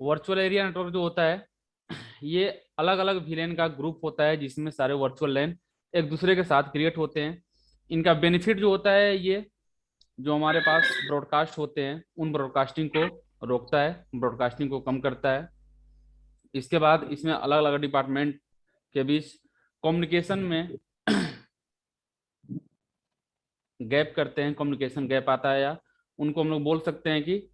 Virtual area network जो होता है ये अलग अलग वीलेन का ग्रुप होता है जिसमें सारे वर्चुअल लैन एक दूसरे के साथ क्रिएट होते हैं। इनका बेनिफिट जो होता है ये जो हमारे पास ब्रॉडकास्ट होते हैं उन ब्रॉडकास्टिंग को रोकता है, ब्रॉडकास्टिंग को कम करता है। इसके बाद इसमें अलग अलग डिपार्टमेंट के बीच कम्युनिकेशन में गैप करते हैं, कम्युनिकेशन गैप आता है, या उनको हम लोग बोल सकते हैं कि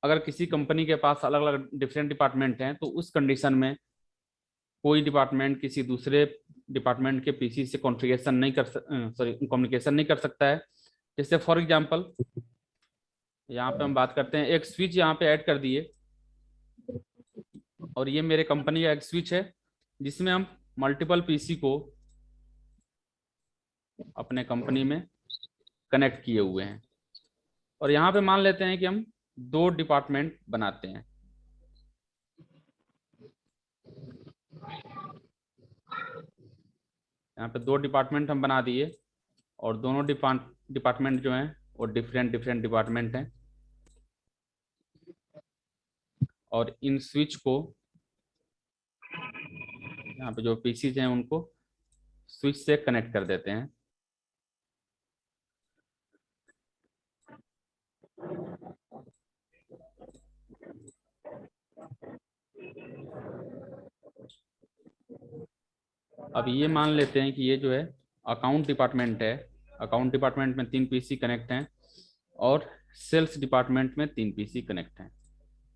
अगर किसी कंपनी के पास अलग अलग डिफरेंट डिपार्टमेंट हैं तो उस कंडीशन में कोई डिपार्टमेंट किसी दूसरे डिपार्टमेंट के पीसी से कॉन्फ़िगरेशन नहीं कर सॉरी कम्युनिकेशन नहीं कर सकता है। जैसे फॉर एग्जांपल यहाँ पे हम बात करते हैं, एक स्विच यहाँ पे ऐड कर दिए और ये मेरे कंपनी का एक स्विच है जिसमें हम मल्टीपल पीसी को अपने कंपनी में कनेक्ट किए हुए हैं। और यहाँ पे मान लेते हैं कि हम दो डिपार्टमेंट बनाते हैं। यहाँ पे दो डिपार्टमेंट हम बना दिए और दोनों डिपार्टमेंट जो हैं वो डिफरेंट डिफरेंट डिपार्टमेंट हैं। और इन स्विच को यहाँ पे जो पीसीज हैं उनको स्विच से कनेक्ट कर देते हैं। अब ये मान लेते हैं कि ये जो है अकाउंट डिपार्टमेंट है। अकाउंट डिपार्टमेंट में 3 पीसी कनेक्ट हैं और सेल्स डिपार्टमेंट में 3 पीसी कनेक्ट हैं।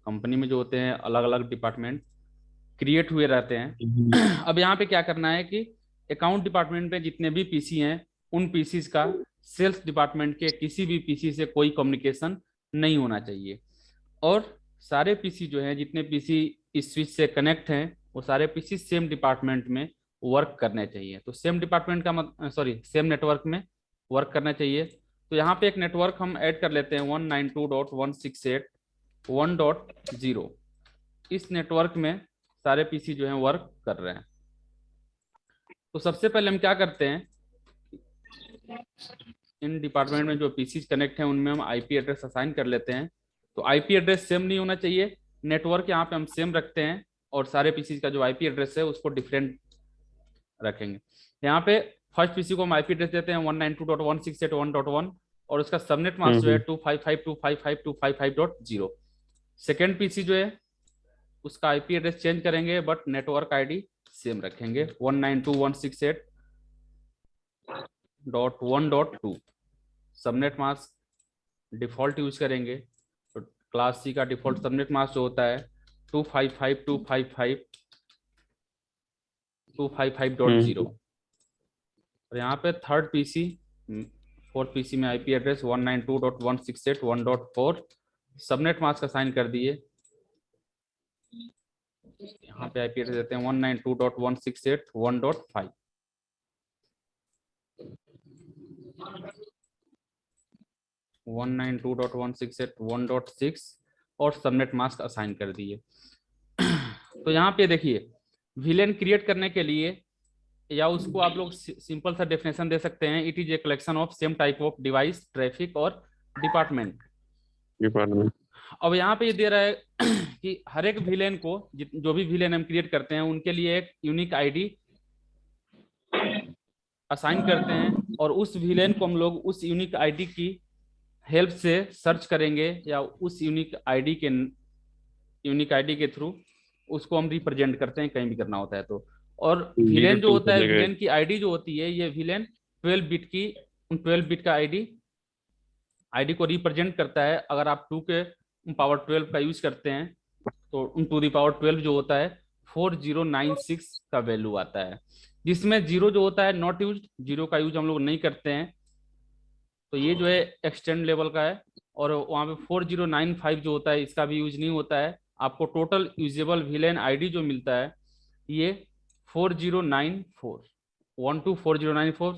कंपनी में जो होते हैं अलग अलग डिपार्टमेंट क्रिएट हुए रहते हैं। अब यहाँ पे क्या करना है कि अकाउंट डिपार्टमेंट में जितने भी पीसी हैं उन पीसीज का सेल्स डिपार्टमेंट के किसी भी पीसी से कोई कम्युनिकेशन नहीं होना चाहिए। और सारे पीसी जो हैं जितने पीसी इस स्विच से कनेक्ट हैं वो सारे पीसी सेम डिपार्टमेंट में वर्क करने चाहिए। तो सेम डिपार्टमेंट का सेम नेटवर्क में वर्क करना चाहिए। तो यहाँ पे एक नेटवर्क हम ऐड कर लेते हैं 192.168.1.0। इस नेटवर्क में सारे पीसी जो हैं वर्क कर रहे हैं। तो सबसे पहले हम क्या करते हैं, इन डिपार्टमेंट में जो पीसी कनेक्ट हैं उनमें हम आईपी एड्रेस असाइन कर लेते हैं। तो आईपी एड्रेस सेम नहीं होना चाहिए, नेटवर्क यहाँ पे हम सेम रखते हैं और सारे पीसी का जो आईपी एड्रेस है उसको डिफरेंट रखेंगे। यहाँ पे फर्स्ट पीसी को हम आईपी एड्रेस देते हैं 192.168.1.1 और उसका सबनेट मास्क जो है 255.255.255.0। सेकेंड पीसी जो है उसका आईपी एड्रेस चेंज करेंगे बट नेटवर्क आईडी सेम रखेंगे 192.168.1.2। सबनेट मास्क डिफॉल्ट यूज करेंगे। तो क्लास सी का डिफॉल्ट सबनेट मास्क जो होता है 255.255.255.0। और यहाँ पे थर्ड पीसी फोर्थ पीसी में IP address 192.168.1.4 subnet mask assign कर दिए। यहाँ पे आईपी एड्रेस देते हैं 192.168.1.5। 192.168.1.6 और सबनेट मास्क असाइन कर दिए। तो यहाँ पे देखिए विलेन क्रिएट करने के लिए, या उसको आप लोग सिंपल सा डेफिनेशन दे सकते हैं, it is a collection of same type of device traffic और डिपार्टमेंट। डिपार्टमेंट अब यहाँ पे ये दे रहा है कि हर एक विलेन को जो भी विलेन हम क्रिएट करते हैं उनके लिए एक यूनिक आईडी असाइन करते हैं और उस विलेन को हम लोग उस यूनिक आईडी की हेल्प से सर्च करेंगे या उस यूनिक आईडी के थ्रू उसको हम रिप्रेजेंट करते हैं कहीं भी करना होता है तो। और विलेन जो 02 होता की है, जगह विलेन की आईडी जो होती है, ये विलेन 12 बिट का आईडी को रिप्रेजेंट करता है। अगर आप 2 के पावर 12 का यूज करते हैं तो 2 दी पावर 12 जो होता है 4096 का वैल्यू आता है, जिसमें जीरो जो होता है नॉट यूज, जीरो का यूज हम लोग नहीं करते हैं। तो ये जो है एक्सटेंड लेवल का है। और वहाँ पे 4095 जो होता है इसका भी यूज नहीं होता है। आपको टोटल यूजेबल विलेन आईडी जो मिलता है ये 4094, 124094,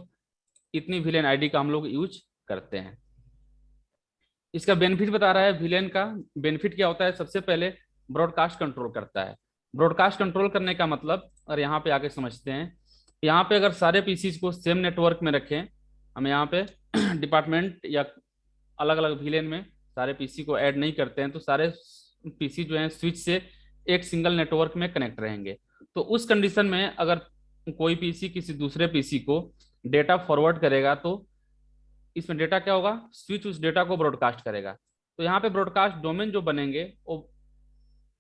इतनी विलेन आईडी का हम लोग यूज करते हैं। इसका बेनिफिट बता रहा है, विलेन का बेनिफिट क्या होता है। सबसे पहले ब्रॉडकास्ट कंट्रोल करता है। ब्रॉडकास्ट कंट्रोल करने का मतलब, और यहाँ पे आके समझते हैं, यहाँ पे अगर सारे पीसीज को सेम नेटवर्क में रखें, हम यहाँ पे डिपार्टमेंट या अलग अलग विलेन में सारे पीसी को ऐड नहीं करते हैं, तो सारे पीसी जो है स्विच से एक सिंगल नेटवर्क में कनेक्ट रहेंगे। तो उस कंडीशन में अगर कोई पीसी किसी दूसरे पीसी को डेटा फॉरवर्ड करेगा तो इसमें डेटा क्या होगा, स्विच उस डेटा को ब्रॉडकास्ट करेगा। तो यहाँ पे ब्रॉडकास्ट डोमेन जो बनेंगे वो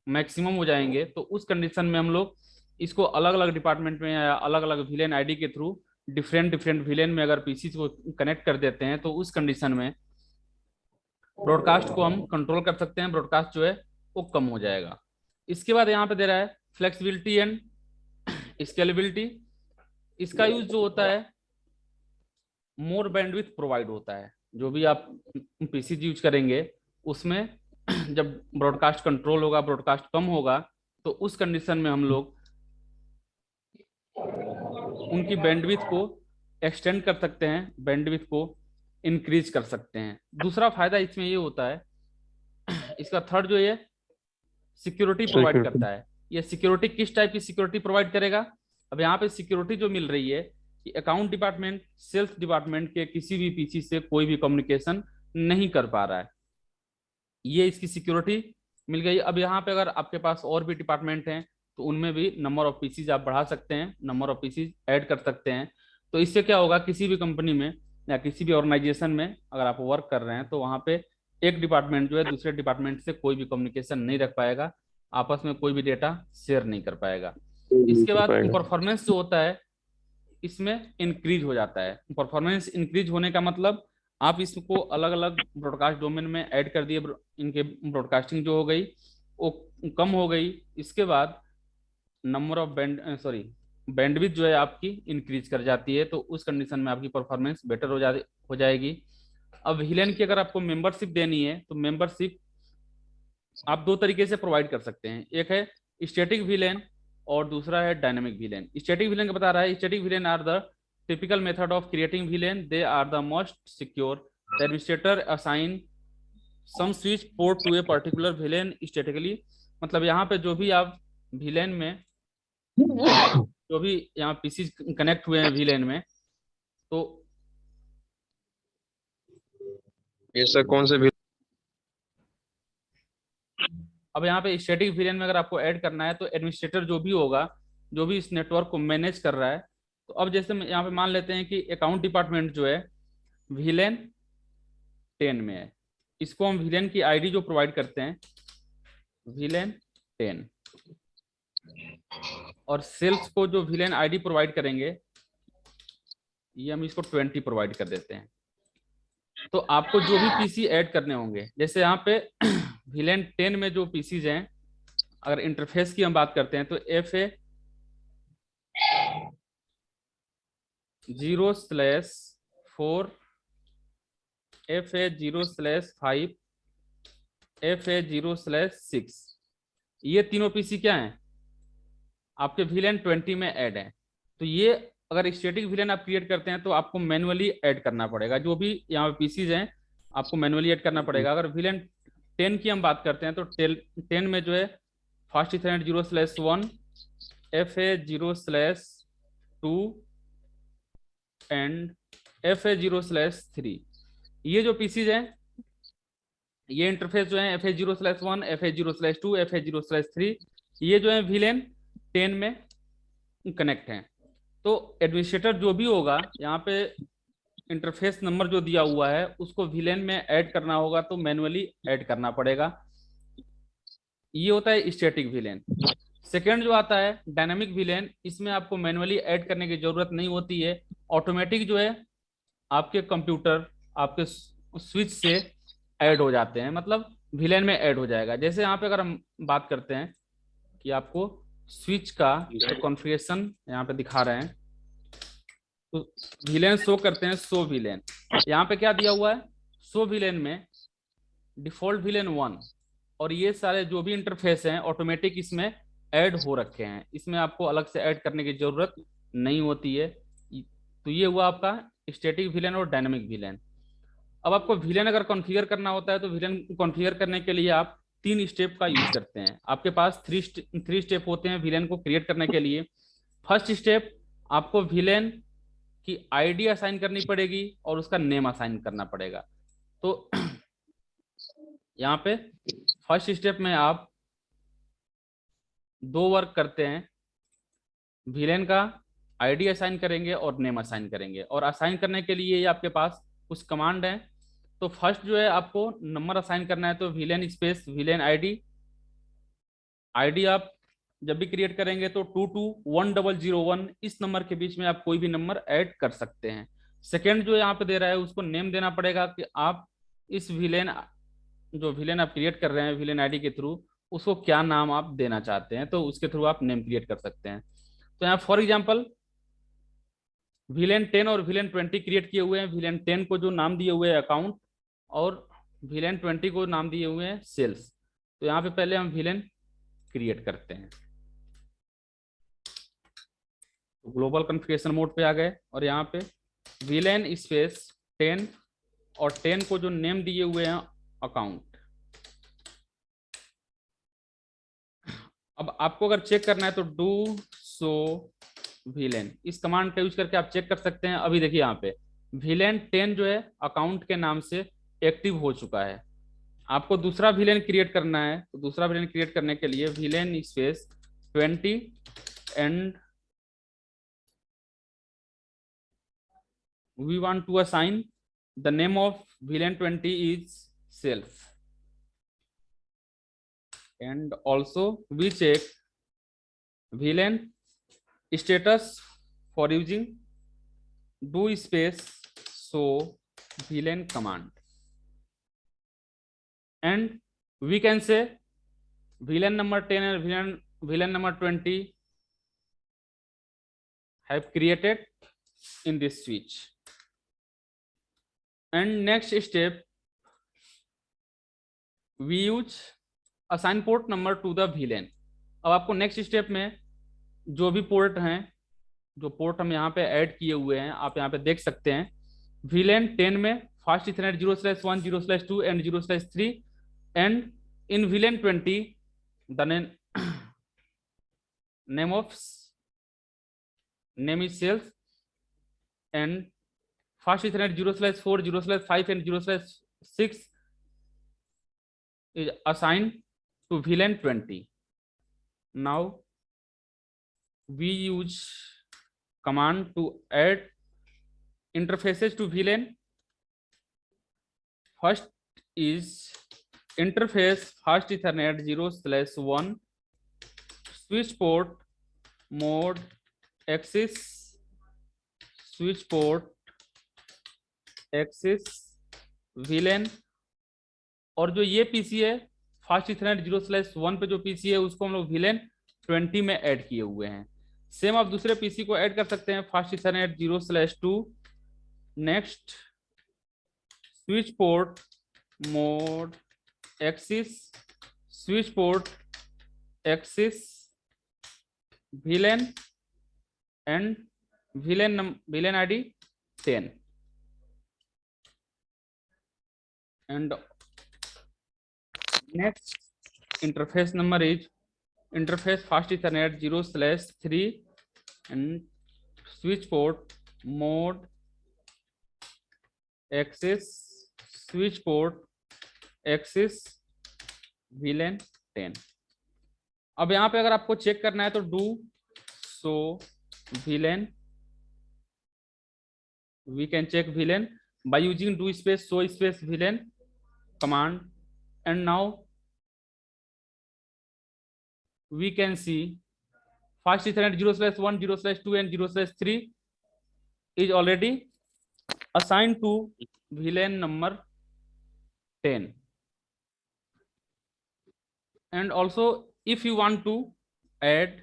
मैक्सिमम हो जाएंगे। तो उस कंडीशन में हम लोग इसको अलग अलग डिपार्टमेंट में या अलग अलग विलेन आईडी के थ्रू डिफरेंट डिफरेंट विलेन में अगर पीसी को कनेक्ट कर देते हैं तो उस कंडीशन में ब्रॉडकास्ट को हम कंट्रोल कर सकते हैं, ब्रॉडकास्ट जो है वो कम हो जाएगा। इसके बाद यहाँ पे दे रहा है फ्लेक्सिबिलिटी एंड स्केलेबिलिटी। इसका यूज जो होता है मोर बैंडविड्थ प्रोवाइड होता है। जो भी आप पीसी यूज करेंगे उसमें जब ब्रॉडकास्ट कंट्रोल होगा, ब्रॉडकास्ट कम होगा, तो उस कंडीशन में हम लोग उनकी बैंडविड्थ को एक्सटेंड कर सकते हैं, बैंडविड्थ को इंक्रीज कर सकते हैं। दूसरा फायदा इसमें ये होता है, इसका थर्ड जो ये सिक्योरिटी प्रोवाइड करता है। ये सिक्योरिटी किस टाइप की सिक्योरिटी प्रोवाइड करेगा? अब यहाँ पे सिक्योरिटी जो मिल रही है कि अकाउंट डिपार्टमेंट सेल्स डिपार्टमेंट के किसी भी पीसी से कोई भी कम्युनिकेशन नहीं कर पा रहा है, ये इसकी सिक्योरिटी मिल गई। अब यहाँ पे अगर आपके पास और भी डिपार्टमेंट हैं तो उनमें भी नंबर ऑफ पीसीज आप बढ़ा सकते हैं, नंबर ऑफ पीसीज ऐड कर सकते हैं। तो इससे क्या होगा, किसी भी कंपनी में या किसी भी ऑर्गेनाइजेशन में अगर आप वर्क कर रहे हैं तो वहाँ पे एक डिपार्टमेंट जो है दूसरे डिपार्टमेंट से कोई भी कम्युनिकेशन नहीं रख पाएगा, आपस में कोई भी डेटा शेयर नहीं कर पाएगा। इसके बाद परफॉर्मेंस जो होता है इसमें इंक्रीज हो जाता है। परफॉर्मेंस इंक्रीज होने का मतलब आप इसको अलग अलग ब्रॉडकास्ट डोमेन में ऐड कर दिए, इनके ब्रॉडकास्टिंग जो हो गई वो कम हो गई। इसके बाद नंबर ऑफ बैंडविड्थ जो है आपकी इंक्रीज कर जाती है, तो उस कंडीशन में आपकी परफॉर्मेंस बेटर हो जाएगी। अब विलेन की अगर आपको मेंबरशिप देनी है तो मेंबरशिप आप दो तरीके से प्रोवाइड कर सकते हैं, एक है स्टैटिक विलेन और दूसरा है डायनेमिक विलेन। स्टैटिक विलेन का बता रहा है, static VLAN are the typical method of creating VLAN, they are the most secure, the administrator assign some switch port to a particular VLAN statically. मतलब यहाँ पे जो भी आप विलेन में जो भी यहाँ पीसी कनेक्ट हुए हैं विलेन में, तो ये सर कौन से अब यहाँ पे स्टैटिक विलेन में अगर आपको ऐड करना है तो एडमिनिस्ट्रेटर जो भी होगा, जो भी इस नेटवर्क को मैनेज कर रहा है, तो अब जैसे यहाँ पे मान लेते हैं कि अकाउंट डिपार्टमेंट जो है विलेन 10 में है, इसको हम विलेन की आईडी जो प्रोवाइड करते हैं विलेन 10, और सेल्स को जो विलेन आईडी प्रोवाइड करेंगे ये हम इसको 20 प्रोवाइड कर देते हैं। तो आपको जो भी पीसी ऐड करने होंगे, जैसे यहाँ पे विलेन 10 में जो पीसीज हैं, अगर इंटरफेस की हम बात करते हैं तो FA 0/4, FA 0/5, FA 0/6, ये तीनों पीसी क्या हैं, आपके विलेन 20 में ऐड हैं। तो ये अगर स्टैटिक विलेन आप क्रिएट करते हैं तो आपको मैनुअली ऐड करना पड़ेगा, जो भी यहाँ पे पीसीज हैं आपको मैनुअली ऐड करना पड़ेगा। अगर विलेन 10 की हम बात करते हैं तो 10 में जो है fast ethernet 0/1, FA 0/2 and FA 0/3, ये जो पीसीज हैं ये इंटरफेस जो है FA 0/1, FA 0/2, FA 0/3, ये जो है विलेन 10 में कनेक्ट हैं। तो एडमिनिस्ट्रेटर जो भी होगा यहाँ पे इंटरफेस नंबर जो दिया हुआ है उसको विलेन में ऐड करना होगा तो मैनुअली ऐड करना पड़ेगा। ये होता है स्टैटिक विलेन। सेकेंड जो आता है डायनामिक विलेन, इसमें आपको मैनुअली ऐड करने की जरूरत नहीं होती है, ऑटोमेटिक जो है आपके कंप्यूटर आपके स्विच से ऐड हो जाते हैं, मतलब विलेन में ऐड हो जाएगा। जैसे यहाँ पे अगर हम बात करते हैं कि आपको स्विच का कॉन्फ़िगरेशन यहाँ पे दिखा रहे हैं, तो विलेन शो करते हैं, शो विलेन। यहाँ पे क्या दिया हुआ है, शो विलेन में डिफॉल्ट विलेन 1 और ये सारे जो भी इंटरफेस हैं ऑटोमेटिक इसमें ऐड हो रखे हैं, इसमें आपको अलग से ऐड करने की जरूरत नहीं होती है। तो ये हुआ आपका स्टैटिक विलेन और डायनामिक विलेन। अब आपको विलेन अगर कॉन्फ़िगर करना होता है तो विलेन कॉन्फ़िगर करने के लिए आप 3 स्टेप का यूज करते हैं। आपके पास थ्री स्टेप होते हैं विलेन को क्रिएट करने के लिए। फर्स्ट स्टेप, आपको विलेन की आईडी असाइन करनी पड़ेगी और उसका नेम असाइन करना पड़ेगा। तो यहाँ पे फर्स्ट स्टेप में आप दो वर्क करते हैं, विलेन का आईडी असाइन करेंगे और नेम असाइन करेंगे। और असाइन करने के लिए आपके पास कुछ कमांड है। तो फर्स्ट जो है आपको नंबर असाइन करना है, तो villain space villain ID. ID आप जब भी क्रिएट करेंगे तो 221001 इस नंबर के बीच में आप कोई भी नंबर ऐड कर सकते हैं। सेकेंड जो यहाँ पे दे रहा है उसको नेम देना पड़ेगा कि आप इस विलेन, जो विलेन आप क्रिएट कर रहे हैं विलेन आईडी के थ्रू, उसको क्या नाम आप देना चाहते हैं, तो उसके थ्रू आप नेम क्रिएट कर सकते हैं। तो यहाँ फॉर एग्जाम्पल विलेन 10 और विलेन 20 क्रिएट किए हुए हैं। विलेन 10 को जो नाम दिए हुए हैं अकाउंट, और विलेन 20 को नाम दिए हुए हैं सेल्स। तो यहाँ पे पहले हम विलेन क्रिएट करते हैं। तो ग्लोबल कॉन्फ़िगरेशन मोड पे आ गए और यहाँ पे विलेन स्पेस 10 और 10 को जो नेम दिए हुए हैं अकाउंट। अब आपको अगर चेक करना है तो डू सो विलेन इस कमांड का यूज करके आप चेक कर सकते हैं। अभी देखिए यहाँ पे विलेन 10 जो है अकाउंट के नाम से एक्टिव हो चुका है। आपको दूसरा विलेन क्रिएट करना है, तो दूसरा विलेन क्रिएट करने के लिए villain space 20 and we want to assign the name of villain 20 is self, and also we check villain status for using do space show villain command, and we can say villain number 10 and villain number 20 have created in this switch. And next step we use assign port number to the villain. अब आपको next step में जो भी port हैं, जो port हम यहाँ पे ऐड किए हुए हैं आप यहाँ पे देख सकते हैं। विलेन 10 में fast ethernet 0/1 0/2 and 0/3, and in VLAN 20 the name of name is sales, and fast ethernet 0/4 0/5 and 0/6 is assigned to villain 20. Now we use command to add interfaces to villain. First is interface fast ethernet 0/1 switch port mode axis switch port axis villain। और जो ये PC है fast ethernet 0/1 पे जो PC है उसको हम लोग विलेन 20 में ऐड किए हुए हैं। सेम आप दूसरे पीसी को ऐड कर सकते हैं fast Ethernet 0/2 next switch port mode axis switch port axis villain and villain ID 10 and next interface number is interface fast ethernet 0/3 and switch port mode access switch port access villain 10। अब यहाँ पे अगर आपको check करना है तो do so villain, we can check villain by using do space show space villain command, and now we can see fast ethernet 0/1 0/2 and 0/3 is already assigned to villain number 10. And also if you want to add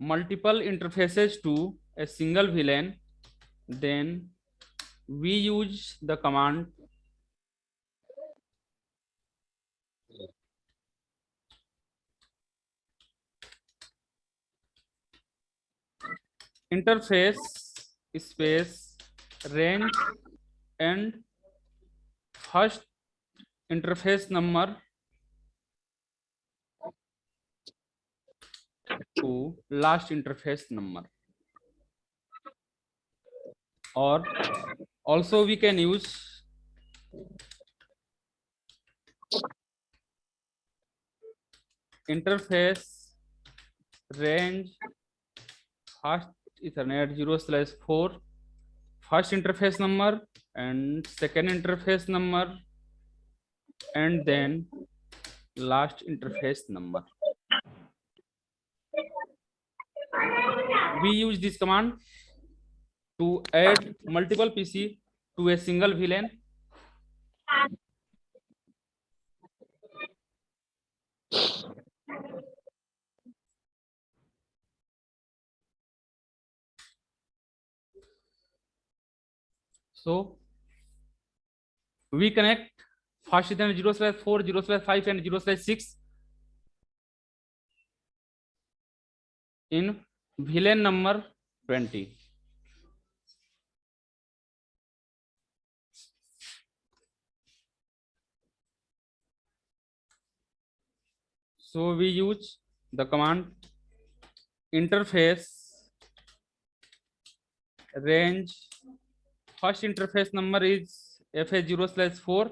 multiple interfaces to a single villain, then we use the command interface space range and first interface number to last interface number, or also we can use interface range first Ethernet 0/4 first interface number and second interface number and then last interface number. We use this command to add multiple PC to a single VLAN. So we connect first Ethernet 0/4, 0/5 and 0/6 in VLAN number 20. So we use the command interface range. First interface number is FA0/4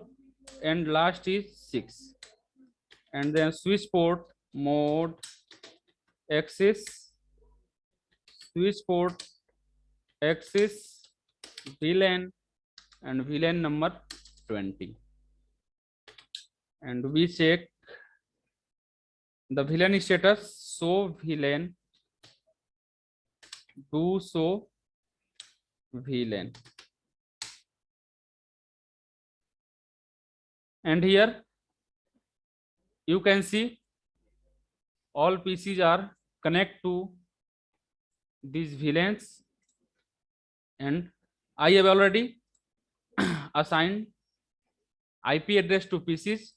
and last is 6. And then switch port mode access, switch port access VLAN and VLAN number 20. And we check the VLAN status. Show VLAN, do show VLAN. And here you can see all PCs are connect to these VLANs, and I have already assigned IP address to PCs,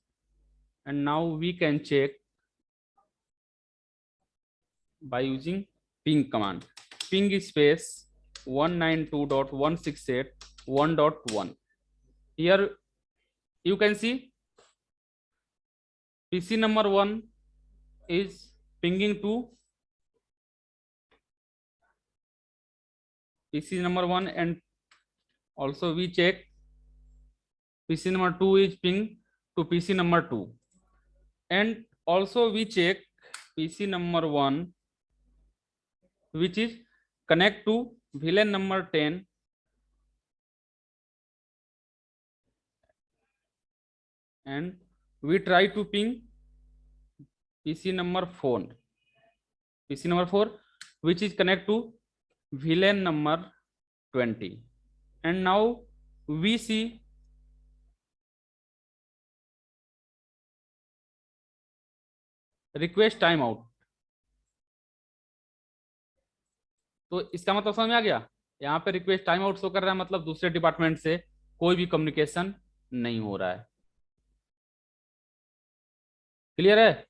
and now we can check by using ping command. Ping space 192.168.1.1. Here you can see PC number 1 is pinging to PC number 1, and also we check PC number 2 is ping to PC number 2, and also we check PC number 1 which is connect to VLAN number 10, and we try to ping PC number 4 which is connect to VLAN number 20. And now we see request timeout. तो इसका मतलब समझ में आ गया, यहाँ पे request time out show कर रहा है, मतलब दूसरे डिपार्टमेंट से कोई भी कम्युनिकेशन नहीं हो रहा है। क्लियर है?